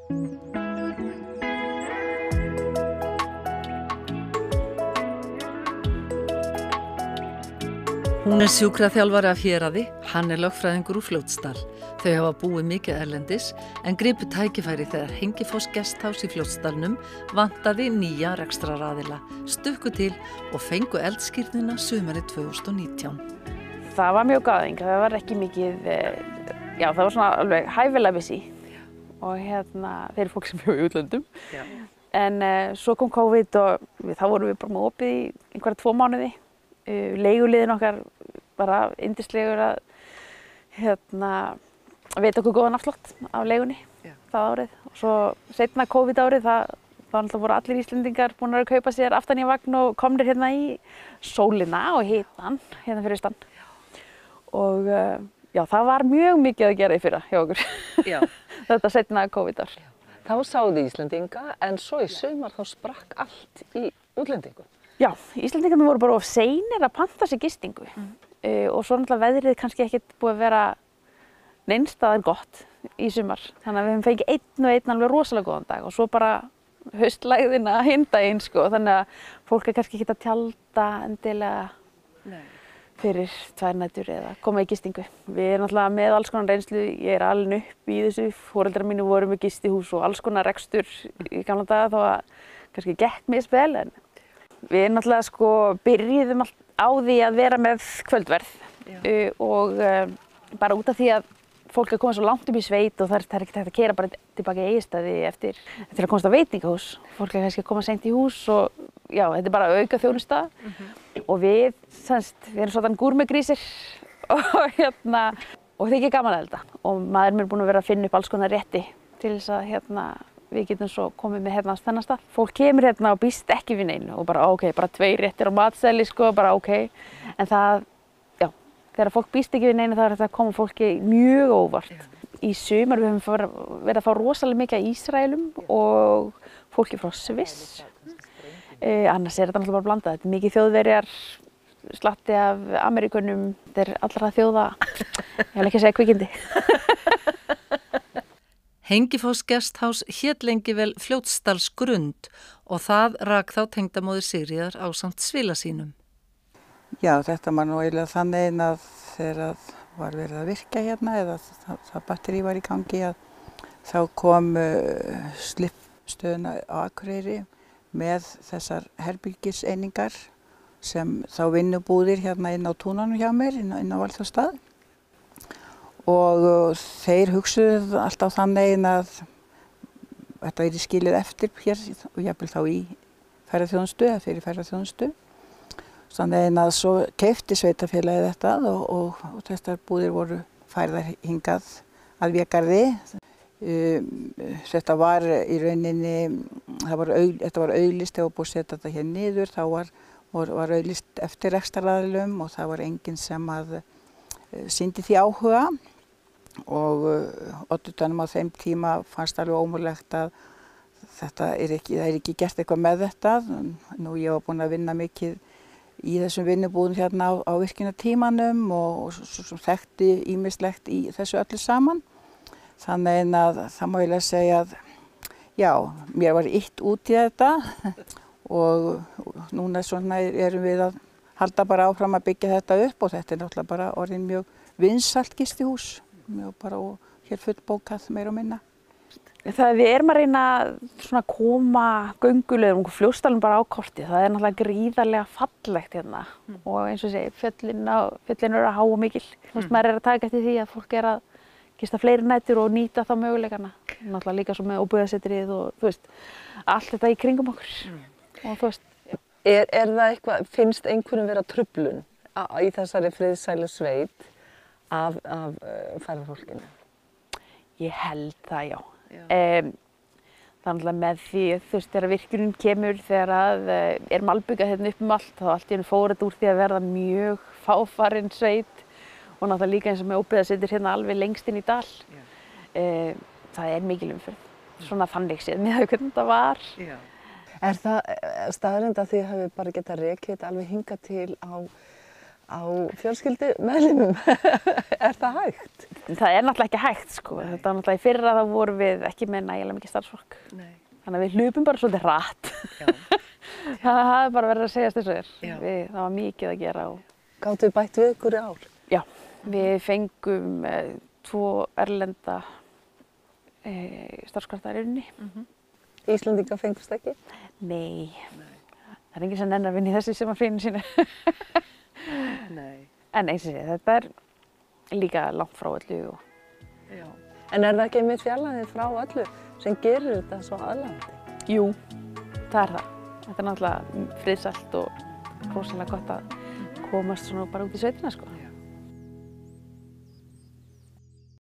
Hún sjúkraþjálfari af Héraði, hann lögfræðingur úr Fljótsdal. Þau hafa búið mikið erlendis en gripu tækifæri þegar Hengifoss Guesthouse í Fljótsdalnum vantaði nýja rekstraraðila, stukku til og fengu eldskírnina sumarið 2019. Það var mjög góðing, það var ekki mikið, það var svona alveg hæfilega busy og þeir fólk sem bjóðu í útlöndum. Já. En svo kom COVID og þá vorum við bara með opið í einhverja 2 mánuði. Leiguliðin okkar bara yndislegur að veita okkur góðan afslátt af leigunni það árið. Og svo seinna COVID árið, þá voru allir Íslendingar búin að kaupa sér aftan í vagn og komnir hérna í sólina og hitann hérna fyrir austan. Og það var mjög mikið að gera í fyrra hjá okkur. Þetta seinna COVID ár. Þá sáðu Íslendinga en svo í sumar þá sprakk allt í útlendingum. Já, Íslendingarnir voru bara of seinir að panta sér gistingu og svo náttúrulega veðrið kannski ekkert búið að vera neins staðar gott í sumar. Þannig að við höfum fengið einn alveg rosalega góðan dag og svo bara haustlægðina hinn daginn sko. Þannig að fólk kannski ekki að tjalda endilega fyrir 2 nætur eða koma í gistingu. Við erum náttúrulega með alls konar reynslu, ég alin upp í þessu, foreldrar mínu voru með gistihús og alls konar rekstur í gamla daga þó að kannski gekk misvel en við náttúrulega byrjuðum á því að vera með kvöldverð og bara út af því að fólk er komið svo langt í sveit og það er ekki hægt að keyra bara tilbaka í Egilsstaði eftir að komast á veitingahús. Fólk er kannski að koma seint í hús og þetta er bara auka þjónusta og við erum svona gúrmegrísir og þykir gaman að elda og maður er búinn að vera að finna upp alls konar rétti til þess að við getum svo komið með á þennan stað. Fólk kemur hérna og býst ekki við neinu og bara bara 2 réttir á matseðli bara En það, þegar fólk býst ekki við neinu þá er þetta að koma fólki mjög óvart. Í sumar við höfum verið að fá rosalega mikið af Ísraelum og fólki frá Sviss. Annars er þetta náttúrulega bara blandað. Þetta er mikið Þjóðverjar, slatti af Ameríkönum, þetta er allra þjóða, ég vil ekki segja kvikindi. Hengifoss Guesthouse hét lengi vel Fljótsdalsgrund og það rak þá tengdamóðir Sigríðar ásamt svila sínum. Já, þetta var nú eiginlega þannig að þegar var verið að virka hérna eða það batteri var í gangi að þá kom slippstöðina á Akureyri með þessar herbergiseiningar sem þá vinnubúðir hérna inn á túnanum hjá mér, inn á Valþjófsstað. Og þeir hugsuðu alltaf þannig að þetta yrði skilið eftir hér og jafnvel þá í ferðaþjónustu eða fyrir ferðaþjónustu. Þannig að svo keypti sveitarfélagið þetta og þessar búðir voru færðar hingað að Végarði. Þetta var í rauninni, þetta var auglýst þegar búið að setja þetta hér niður, þá var auglýst eftir rekstraraðilum og það var enginn sem sýndi því áhuga. Og oddutanum á þeim tíma fannst alveg ómögulegt að það er ekki gert eitthvað með þetta. Nú ég var búin að vinna mikið í þessum vinnubúðum hérna á virkjunartímanum og svo þekkti ýmislegt í þessu öllu saman. Þannig að það má ég segja að já, mér var ýtt út í þetta og núna erum við að halda bara áfram að byggja þetta upp og þetta er náttúrulega bara orðin mjög vinsælt gistihús. Og hér fullbókað meira og minna. Við erum að reyna að koma gönguleiðum og Fljótsdalinn bara á kortið. Það er náttúrulega gríðarlega fallegt hérna og eins og segi, fjöllin eru að há og mikil. Maður er að taka eftir því að fólk er að gista fleiri nætur og nýta þá möguleikana. Náttúrulega líka svo með óbyggðasetrið og allt þetta í kringum okkur. Og Er það eitthvað, finnst einhverjum vera truflun í þessari friðsælu sveit af ferðafólkinu? Ég held það, já. Þannig að með því, þegar virkjunin kemur, þegar er malbyggað hérna upp allt, þá allt í einu fór þetta úr því að verða mjög fáfarin sveit og náttúrulega líka eins og með óbyggðasetur hérna alveg lengst inn í dal. Það er mikil umferð, svona þannig séð með hvernig þetta var. Er það staðreynd að þið hafið bara getað rekið þetta alveg hingað til á fjölskyldumeðlimum. Er það hægt? Það er náttúrulega ekki hægt sko. Þetta var náttúrulega í fyrra þá vorum við ekki með nægilega mikið starfsfólk. Nei. Þannig að við hlupum bara svolítið hratt. Það hafði bara verið að segjast þessu þér. Það var mikið að gera. Gáttu þið bætt við ykkur í ár? Já, við fengum 2 erlenda starfskrafta í rauninni. Íslendingar fengust ekki? Nei. Það er enginn sem nennar að vinna í þessu sumarfríinu sínu. Nei. En eins og sé, þetta er líka langt frá öllu. Já. En er það ekki einmitt fjarlægðin frá öllu sem gerir þetta svo aðlaðandi? Jú, það er það. Þetta er náttúrulega friðsælt og rosalega gott að komast svona bara út í sveitina sko.